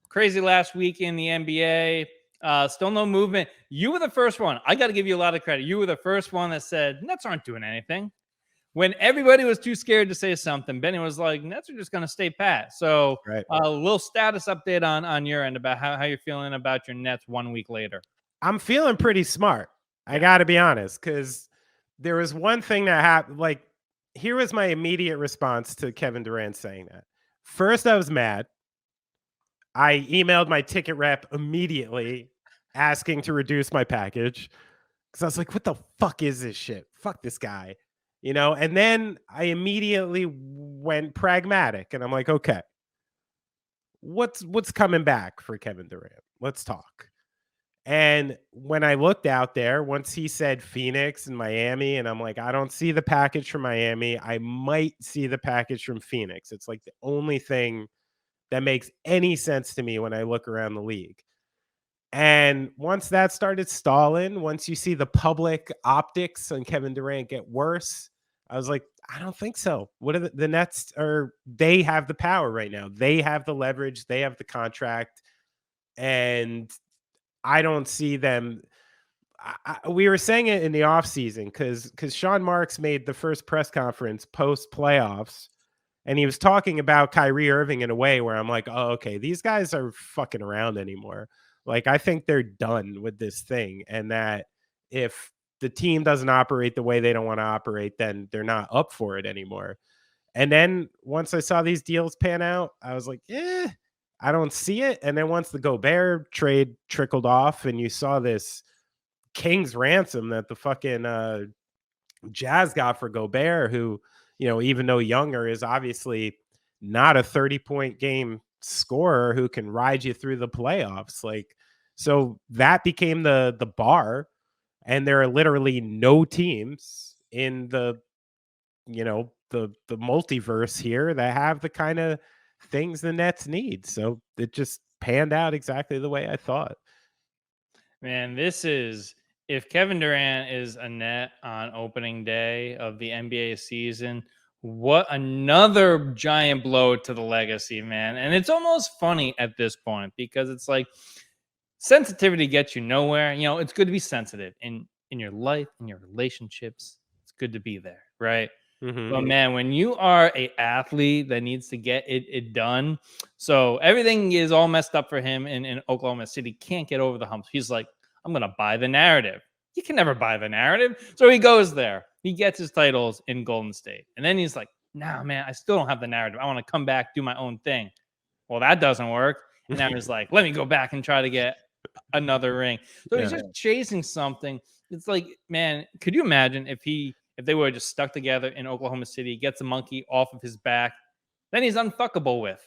Crazy last week in the NBA. Still no movement. You were the first one. I got to give you a lot of credit. You were the first one that said Nets aren't doing anything. When everybody was too scared to say something, Benny was like, Nets are just going to stay pat. So Right. a little status update on your end about how you're feeling about your Nets 1 week later. I'm feeling pretty smart. I got to be honest, because there was one thing that happened. Like, here was my immediate response to Kevin Durant saying that. First, I was mad. I emailed my ticket rep immediately asking to reduce my package because I was like, what the fuck is this shit? Fuck this guy. And then I immediately went pragmatic and I'm like, okay, what's coming back for Kevin Durant? Let's talk. And when I looked out there, once he said Phoenix and Miami, and I'm like, I don't see the package from Miami. I might see the package from Phoenix. It's like the only thing that makes any sense to me when I look around the league. And once that started stalling, once you see the public optics on Kevin Durant get worse, I was like, I don't think so. What are the Nets they have the power right now. They have the leverage. They have the contract. And I don't see them. We were saying it in the offseason because Sean Marks made the first press conference post playoffs. And he was talking about Kyrie Irving in a way where I'm like, oh, okay, these guys are fucking around anymore. Like, I think they're done with this thing. And that if the team doesn't operate the way they don't want to operate, then they're not up for it anymore. And then once I saw these deals pan out, I was like, I don't see it. And then once the Gobert trade trickled off and you saw this King's ransom that the fucking Jazz got for Gobert, who, even though younger, is obviously not a 30-point game scorer who can ride you through the playoffs. Like, so that became the bar. And there are literally no teams in the multiverse here that have the kind of things the Nets need. So it just panned out exactly the way I thought. Man, this is, if Kevin Durant is a Net on opening day of the NBA season, what another giant blow to the legacy, man. And it's almost funny at this point because it's like sensitivity gets you nowhere. It's good to be sensitive in your life, in your relationships. It's good to be there, right? Mm-hmm. But man, when you are a athlete that needs to get it done, so everything is all messed up for him in Oklahoma City. Can't get over the humps. He's like, I'm gonna buy the narrative. You can never buy the narrative. So he goes there. He gets his titles in Golden State, and then he's like, nah, man, I still don't have the narrative. I want to come back, do my own thing. Well, that doesn't work. And now he's like, let me go back and try to get another ring. So he's just chasing something. It's like, man, could you imagine if they were just stuck together in Oklahoma City, gets a monkey off of his back, then he's unfuckable with.